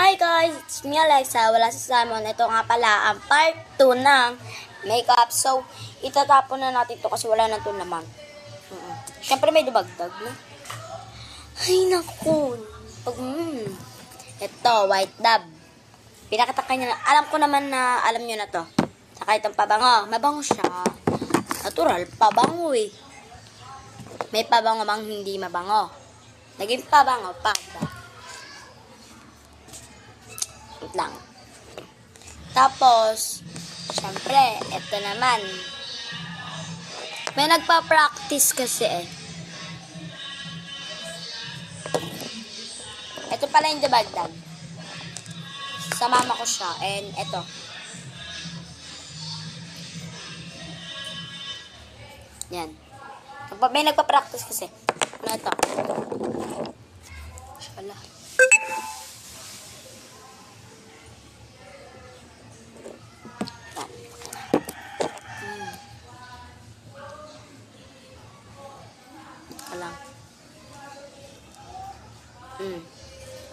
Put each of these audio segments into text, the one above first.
Hi guys, it's me Alexa, wala si Simon. Ito nga pala ang part 2 ng makeup. So, itatapon na natin to kasi wala na to naman. Siyempre may dubagdag na. Ay naku. Ito, white dab. Pinakita kanya na, alam ko naman na alam nyo na to. Saka itong pabango, mabango siya. Natural, pabango eh. May pabango bang hindi mabango. Naging pabango, Wait lang. Tapos, syempre, ito naman. May nagpa-practice kasi eh. Ito pala yung dabagdag. Sa mama ko siya. And ito. Yan. May nagpa-practice kasi. Ano ito? Shala. Lang.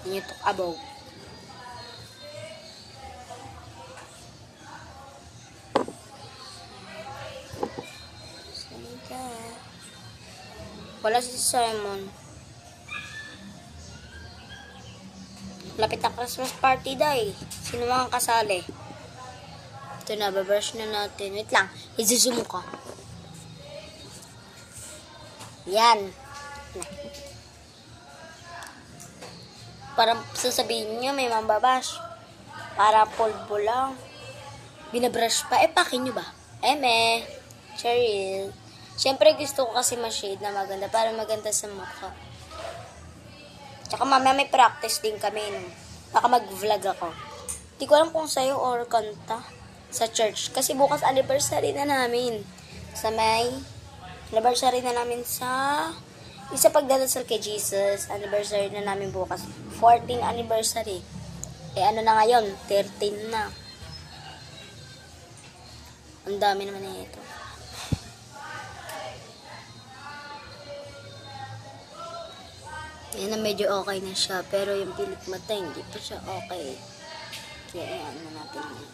Ini untuk abau. Wala si Simon. Lapit na Christmas party day. Sino mga kasali? Ito na, babrush na natin. Wait lang, i-zoom ko. Yan. Parang sasabihin nyo may mambabash. Para polvo lang. Binabrush pa. Pakin nyo ba? Cheryl. Siyempre gusto ko kasi ma-shade na maganda. Para maganda sa mukha. Tsaka mamaya may practice din kami. Baka mag-vlog ako. Di ko alam kung sayo or kanta. Sa church. Kasi bukas anniversary na namin. Sa may anniversary na namin sa isa pagdadasal kay Jesus. Anniversary na namin bukas. 14th anniversary. Ano na ngayon? 13 na. Ang dami naman na ito. Yan na medyo okay na siya. Pero yung pilik mata, hindi pa siya okay. Kaya ano natin yun.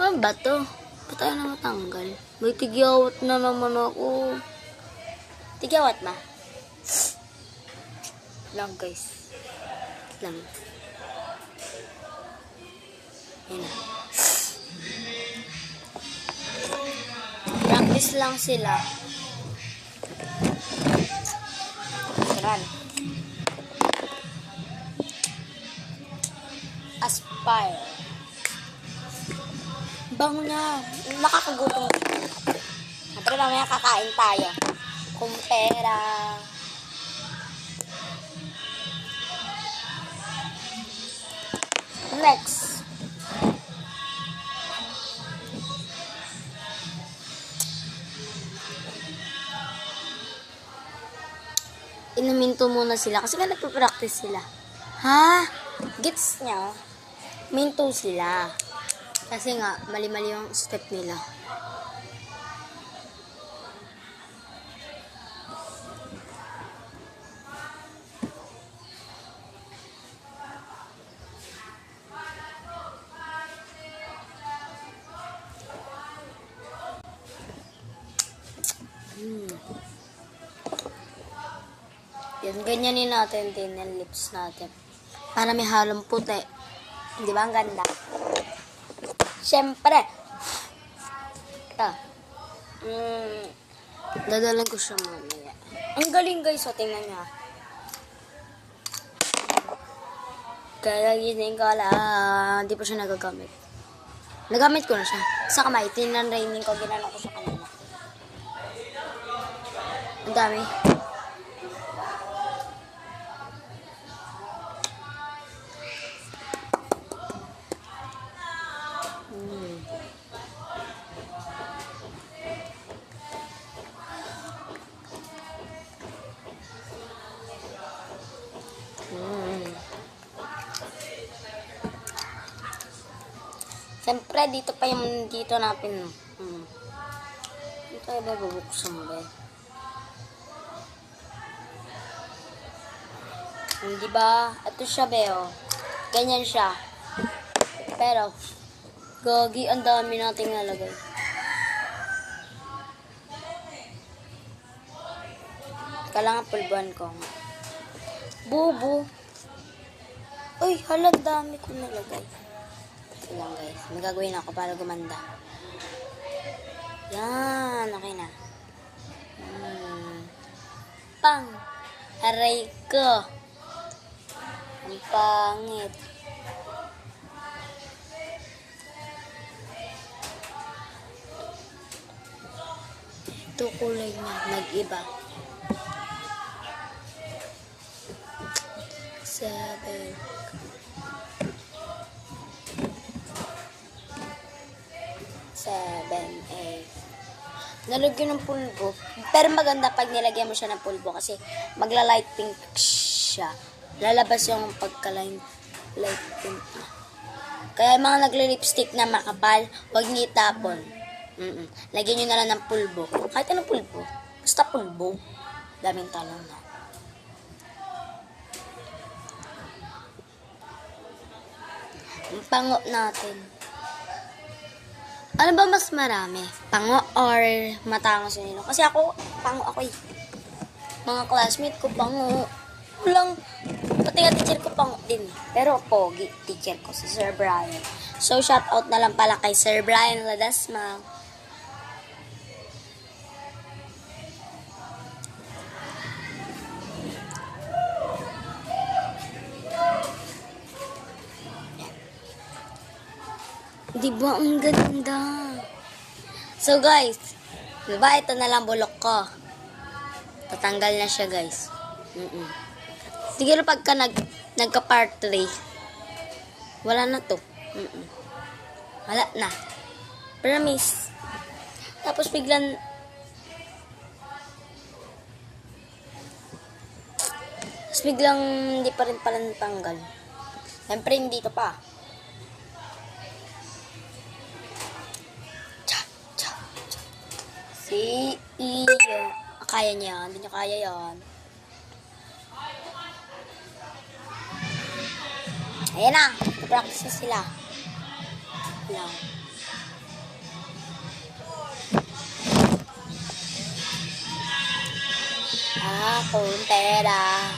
Ano ba to? Ba't tayo na matanggal? May tigyawat na naman ako. Tigyawat ma? Lang guys. Lang. Yan na. Practice lang sila. Saran. Aspire. Bango na. Nakakagutom. Siyempre mamaya kakain tayo. Kumpera. Next. Inaminto muna sila kasi nga nagpa-practice sila. Ha? Gets niya? Minto sila. Kasi nga, mali-mali yung step nila. Yan, ganyanin natin din yung lips natin. Para may halong puti. Di ba ang ganda? Siyempre. Ito. Dadalan ko siya mamaya. Ang galing guys. So, tingnan niya. Kaya gising ko lang. Hindi pa siya nagagamit. Nagamit ko na siya. Sa kamay. Tinanraining ko. Ginano ko siya kanina. Ang dami. Siyempre, dito pa yung dito natin. Dito ay ba bubuksan ba? Hindi ba? Ito siya, Beo. Ganyan siya. Pero, gagi, ang dami nating nalagay. Kailangan pulbuhan ko. Bubu. Uy, halang dami ko nalagay. Ito lang, guys. May gagawin ako para gumanda. Yan, okay na. Pang. Aray ko. Ang pangit. Ito kulay niya. Nag-iba. 7. 8. Nalagyan ng pulbo. Pero maganda pag nilagyan mo siya ng pulbo kasi magla-light pink siya. Lalabas yung pagka-light pink. Kaya mga nagli-lipstick na makapal, huwag niyo itapon. Lagyan nyo na lang ng pulbo. Kahit anong pulbo. Basta pulbo. Daming talong na. Ang pango natin. Ano ba mas marami? Pango or matango sa nilo? Kasi ako, pango ako eh. Mga classmate ko, pango. Walang, pati nga teacher ko pango din. Pero pogi, teacher ko, si Sir Brian. So, shout out na lang pala kay Sir Brian Ladasma. Diba ang ganda? So guys, diba ito na lang bulok ko. Tatanggal na siya guys. Siguro pagka nagka part 3, wala na to. Wala na. Promise. Tapos biglang hindi pa rin pala natanggal. Siyempre hindi ito pa. Si Iyo. Kaya niya yan. Hindi niya kaya yan. Ayan na. Practice sila. Lang. Kuntera.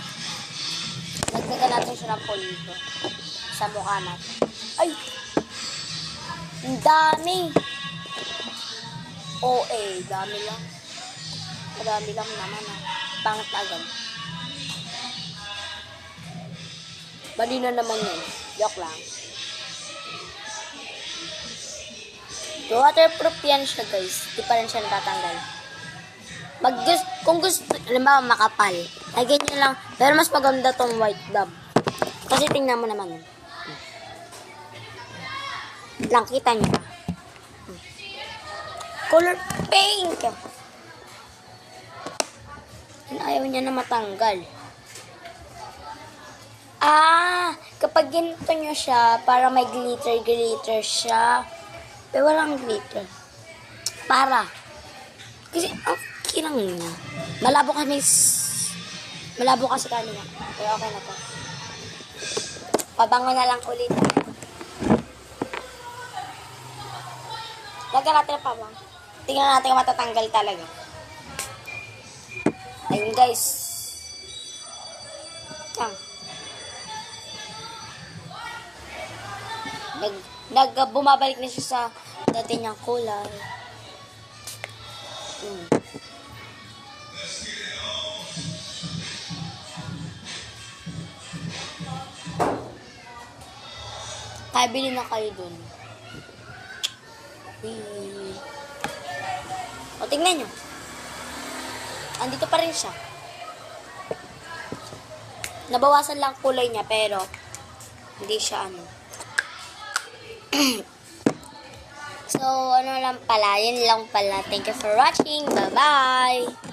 Nagdagan natin siya ng pulbo. Sa mukha natin. Ay! Ang dami! Dami lang. Dami lang naman Pangit agad. Bali na naman yun. Joke lang. Waterproof yan siya guys. Di pa rin siya natatanggal. Kung gusto, halimbawa makapal. Ay ganyan lang. Pero mas maganda tong white dab. Kasi tingnan mo naman. Lang, kita niyo ba? Color pink. Ayaw niya na matanggal. Kapag ginito nyo siya, para may glitter siya. Pero walang glitter. Kasi, okay lang niya. Malabo kasi kanina. Pero okay na to. Pabango na lang ulit. Lagyan natin ang pabango. Tingnan natin kung matatanggal talaga. Ayun guys. Bumabalik na siya sa dati niyang kulay. Kaya bili na kayo dun. O, tingnan nyo. Andito pa rin siya. Nabawasan lang kulay niya, pero hindi siya So, ano lang pala. Yun lang pala. Thank you for watching. Bye-bye!